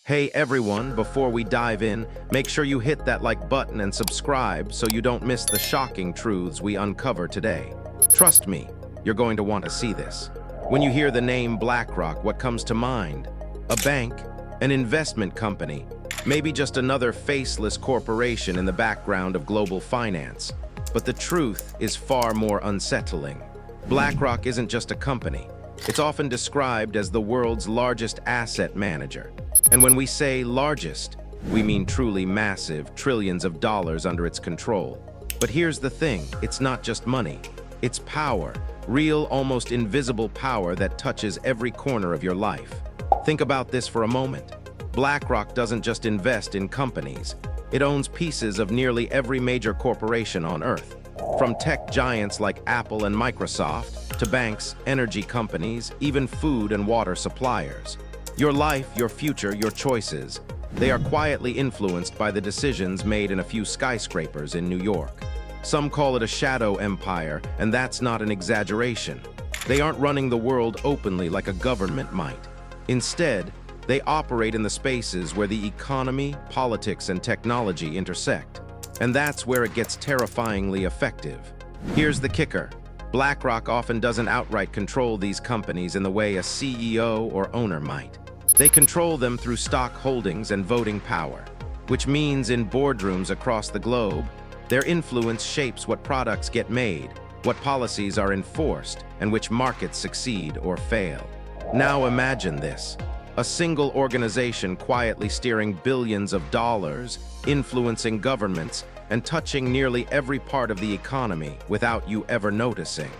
Hey everyone, before we dive in, make sure you hit that like button and subscribe so you don't miss the shocking truths we uncover today. Trust me, you're going to want to see this. When you hear the name BlackRock, what comes to mind? A bank, an investment company, maybe just another faceless corporation in the background of global finance. But the truth is far more unsettling. BlackRock isn't just a company. It's often described as the world's largest asset manager. And when we say largest, we mean truly massive, trillions of dollars under its control. But here's the thing, it's not just money. It's power, real, almost invisible power that touches every corner of your life. Think about this for a moment. BlackRock doesn't just invest in companies. It owns pieces of nearly every major corporation on Earth. From tech giants like Apple and Microsoft, to banks, energy companies, even food and water suppliers. Your life, your future, your choices, they are quietly influenced by the decisions made in a few skyscrapers in New York. Some call it a shadow empire, and that's not an exaggeration. They aren't running the world openly like a government might. Instead, they operate in the spaces where the economy, politics, and technology intersect. And that's where it gets terrifyingly effective. Here's the kicker. BlackRock often doesn't outright control these companies in the way a CEO or owner might. They control them through stock holdings and voting power, which means in boardrooms across the globe, their influence shapes what products get made, what policies are enforced, and which markets succeed or fail. Now imagine this. A single organization quietly steering billions of dollars, influencing governments, and touching nearly every part of the economy without you ever noticing.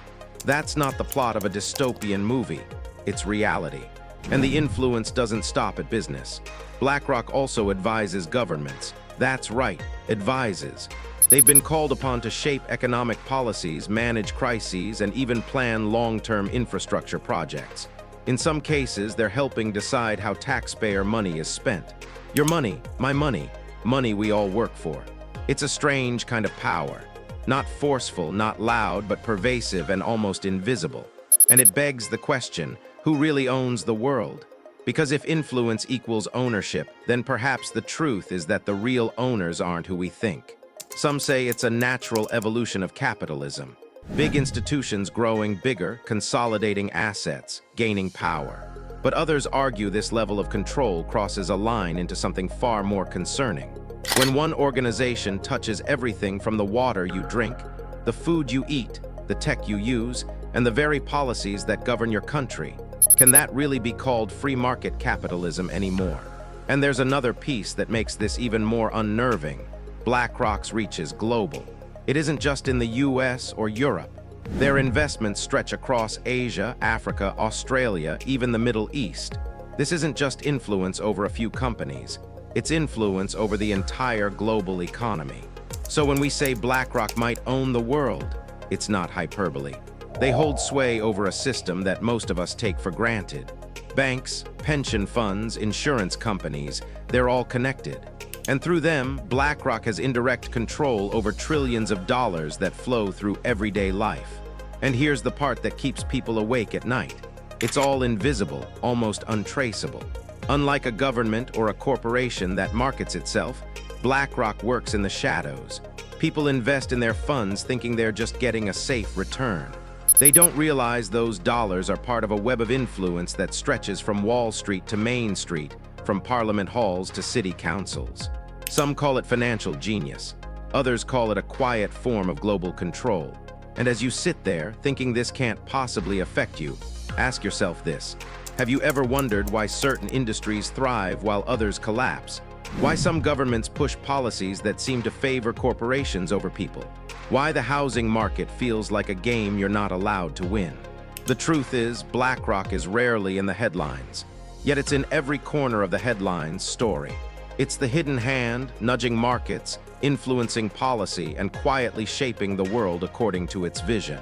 That's not the plot of a dystopian movie, it's reality. And the influence doesn't stop at business. BlackRock also advises governments. That's right, advises. They've been called upon to shape economic policies, manage crises, and even plan long-term infrastructure projects. In some cases, they're helping decide how taxpayer money is spent. Your money, my money, money we all work for. It's a strange kind of power. Not forceful, not loud, but pervasive and almost invisible. And it begs the question, who really owns the world? Because if influence equals ownership, then perhaps the truth is that the real owners aren't who we think. Some say it's a natural evolution of capitalism. Big institutions growing bigger, consolidating assets, gaining power. But others argue this level of control crosses a line into something far more concerning. When one organization touches everything from the water you drink, the food you eat, the tech you use, and the very policies that govern your country, can that really be called free market capitalism anymore? And there's another piece that makes this even more unnerving. BlackRock's reach is global. It isn't just in the US or Europe. Their investments stretch across Asia, Africa, Australia, even the Middle East. This isn't just influence over a few companies. It's influence over the entire global economy. So when we say BlackRock might own the world, it's not hyperbole. They hold sway over a system that most of us take for granted. Banks, pension funds, insurance companies, they're all connected. And through them, BlackRock has indirect control over trillions of dollars that flow through everyday life. And here's the part that keeps people awake at night. It's all invisible, almost untraceable. Unlike a government or a corporation that markets itself, BlackRock works in the shadows. People invest in their funds thinking they're just getting a safe return. They don't realize those dollars are part of a web of influence that stretches from Wall Street to Main Street, from parliament halls to city councils. Some call it financial genius. Others call it a quiet form of global control. And as you sit there, thinking this can't possibly affect you, ask yourself this. Have you ever wondered why certain industries thrive while others collapse? Why some governments push policies that seem to favor corporations over people? Why the housing market feels like a game you're not allowed to win? The truth is, BlackRock is rarely in the headlines. Yet it's in every corner of the headlines story. It's the hidden hand, nudging markets, influencing policy, and quietly shaping the world according to its vision.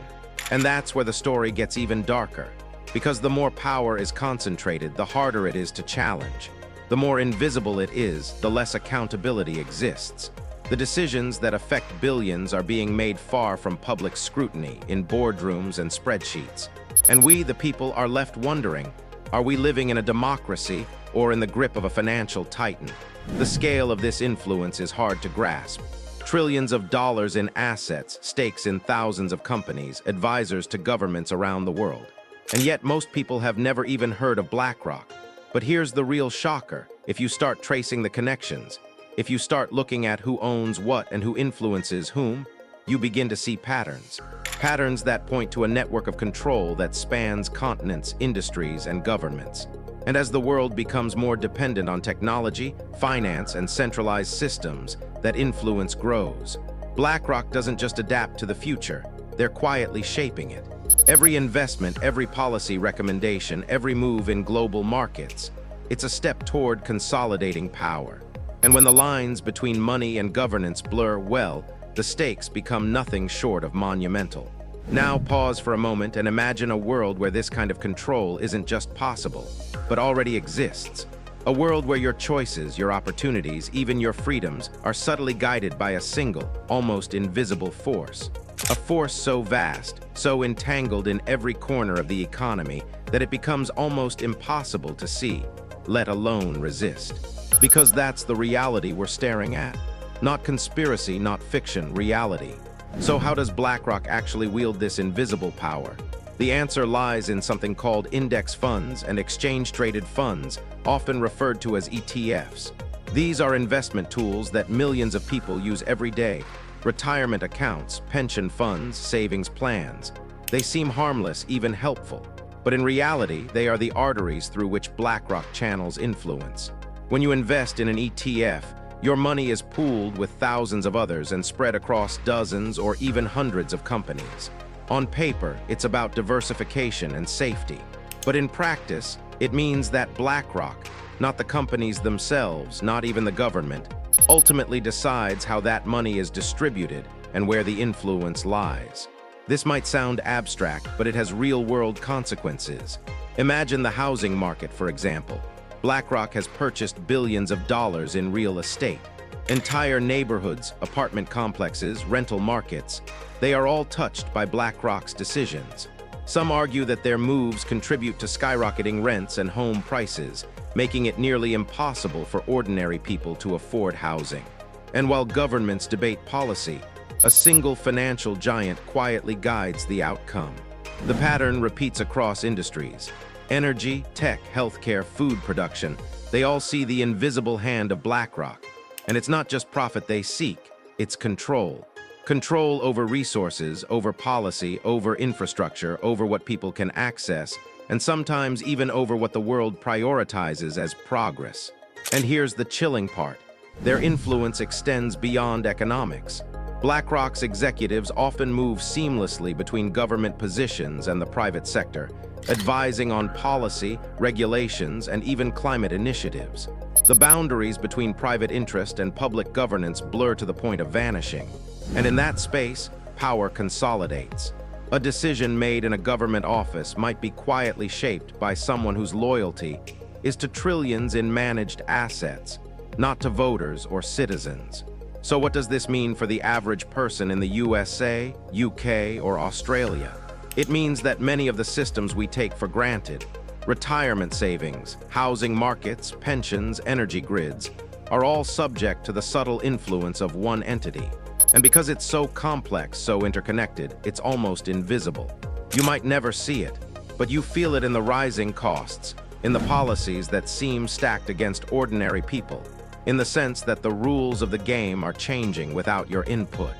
And that's where the story gets even darker. Because the more power is concentrated, the harder it is to challenge. The more invisible it is, the less accountability exists. The decisions that affect billions are being made far from public scrutiny in boardrooms and spreadsheets. And we, the people, are left wondering, Are we living in a democracy or in the grip of a financial titan? The scale of this influence is hard to grasp. Trillions of dollars in assets, stakes in thousands of companies, advisors to governments around the world. And yet most people have never even heard of BlackRock. But here's the real shocker. If you start tracing the connections, if you start looking at who owns what and who influences whom, you begin to see patterns. Patterns that point to a network of control that spans continents, industries, and governments. And as the world becomes more dependent on technology, finance, and centralized systems, that influence grows. BlackRock doesn't just adapt to the future, they're quietly shaping it. Every investment, every policy recommendation, every move in global markets, it's a step toward consolidating power. And when the lines between money and governance blur, well, the stakes become nothing short of monumental. Now pause for a moment and imagine a world where this kind of control isn't just possible, but already exists. A world where your choices, your opportunities, even your freedoms are subtly guided by a single, almost invisible force. A force so vast, so entangled in every corner of the economy that it becomes almost impossible to see, let alone resist. Because that's the reality we're staring at. Not conspiracy, not fiction, reality. So how does BlackRock actually wield this invisible power? The answer lies in something called index funds and exchange-traded funds, often referred to as ETFs. These are investment tools that millions of people use every day. Retirement accounts, pension funds, savings plans. They seem harmless, even helpful. But in reality, they are the arteries through which BlackRock channels influence. When you invest in an ETF, your money is pooled with thousands of others and spread across dozens or even hundreds of companies. On paper, it's about diversification and safety. But in practice, it means that BlackRock, not the companies themselves, not even the government, ultimately decides how that money is distributed and where the influence lies. This might sound abstract, but it has real-world consequences. Imagine the housing market, for example. BlackRock has purchased billions of dollars in real estate. Entire neighborhoods, apartment complexes, rental markets, they are all touched by BlackRock's decisions. Some argue that their moves contribute to skyrocketing rents and home prices, making it nearly impossible for ordinary people to afford housing. And while governments debate policy, a single financial giant quietly guides the outcome. The pattern repeats across industries. Energy, tech, healthcare, food production, they all see the invisible hand of BlackRock. And it's not just profit they seek, it's control. Control over resources, over policy, over infrastructure, over what people can access, and sometimes even over what the world prioritizes as progress. And here's the chilling part. Their influence extends beyond economics. BlackRock's executives often move seamlessly between government positions and the private sector, advising on policy, regulations, and even climate initiatives. The boundaries between private interest and public governance blur to the point of vanishing. And in that space, power consolidates. A decision made in a government office might be quietly shaped by someone whose loyalty is to trillions in managed assets, not to voters or citizens. So what does this mean for the average person in the USA, UK, or Australia? It means that many of the systems we take for granted, retirement savings, housing markets, pensions, energy grids, are all subject to the subtle influence of one entity. And because it's so complex, so interconnected, it's almost invisible. You might never see it, but you feel it in the rising costs, in the policies that seem stacked against ordinary people, in the sense that the rules of the game are changing without your input.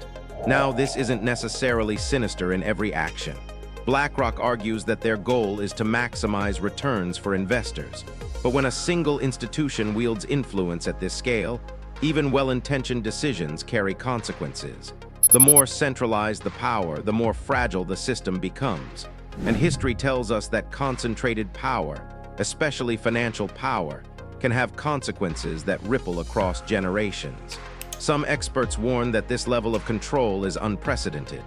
Now, this isn't necessarily sinister in every action. BlackRock argues that their goal is to maximize returns for investors. But when a single institution wields influence at this scale, even well-intentioned decisions carry consequences. The more centralized the power, the more fragile the system becomes. And history tells us that concentrated power, especially financial power, can have consequences that ripple across generations. Some experts warn that this level of control is unprecedented.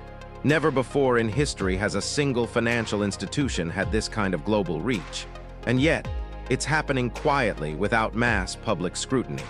Never before in history has a single financial institution had this kind of global reach. And yet, it's happening quietly without mass public scrutiny.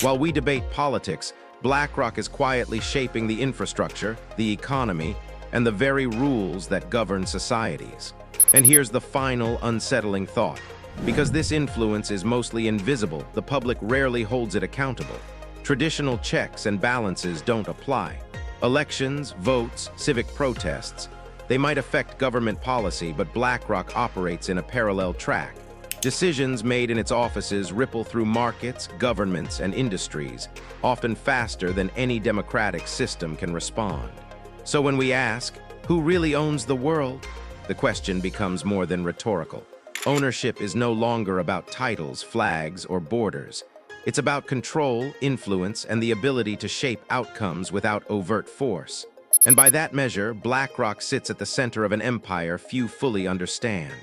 While we debate politics, BlackRock is quietly shaping the infrastructure, the economy, and the very rules that govern societies. And here's the final unsettling thought. Because this influence is mostly invisible, the public rarely holds it accountable. Traditional checks and balances don't apply. Elections, votes, civic protests, they might affect government policy, but BlackRock operates in a parallel track. Decisions made in its offices ripple through markets, governments, and industries, often faster than any democratic system can respond. So when we ask, who really owns the world? The question becomes more than rhetorical. Ownership is no longer about titles, flags, or borders. It's about control, influence, and the ability to shape outcomes without overt force. And by that measure, BlackRock sits at the center of an empire few fully understand.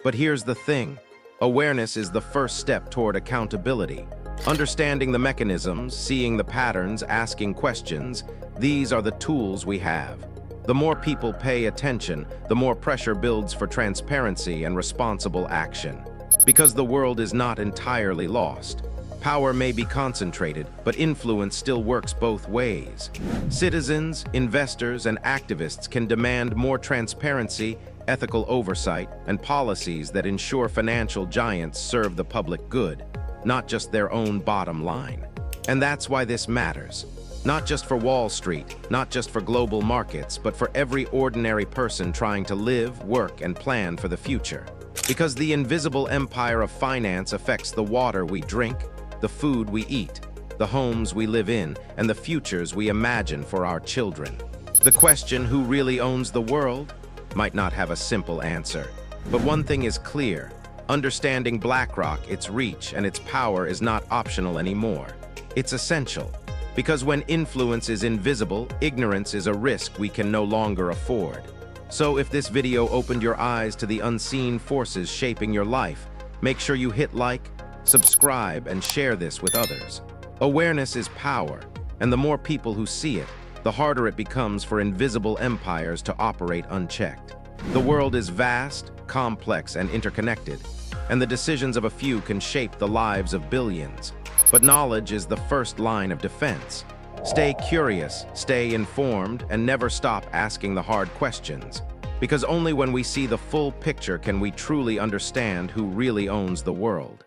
But here's the thing. Awareness is the first step toward accountability. Understanding the mechanisms, seeing the patterns, asking questions, these are the tools we have. The more people pay attention, the more pressure builds for transparency and responsible action. Because the world is not entirely lost. Power may be concentrated, but influence still works both ways. Citizens, investors, and activists can demand more transparency, ethical oversight, and policies that ensure financial giants serve the public good, not just their own bottom line. And that's why this matters. Not just for Wall Street, not just for global markets, but for every ordinary person trying to live, work, and plan for the future. Because the invisible empire of finance affects the water we drink, the food we eat, the homes we live in, and the futures we imagine for our children. The question, who really owns the world, might not have a simple answer. But one thing is clear. Understanding BlackRock, its reach, and its power is not optional anymore. It's essential. Because when influence is invisible, ignorance is a risk we can no longer afford. So if this video opened your eyes to the unseen forces shaping your life, make sure you hit like, subscribe, and share this with others. Awareness is power, and the more people who see it, the harder it becomes for invisible empires to operate unchecked. The world is vast, complex, and interconnected, and the decisions of a few can shape the lives of billions. But knowledge is the first line of defense. Stay curious, stay informed, and never stop asking the hard questions. Because only when we see the full picture can we truly understand who really owns the world.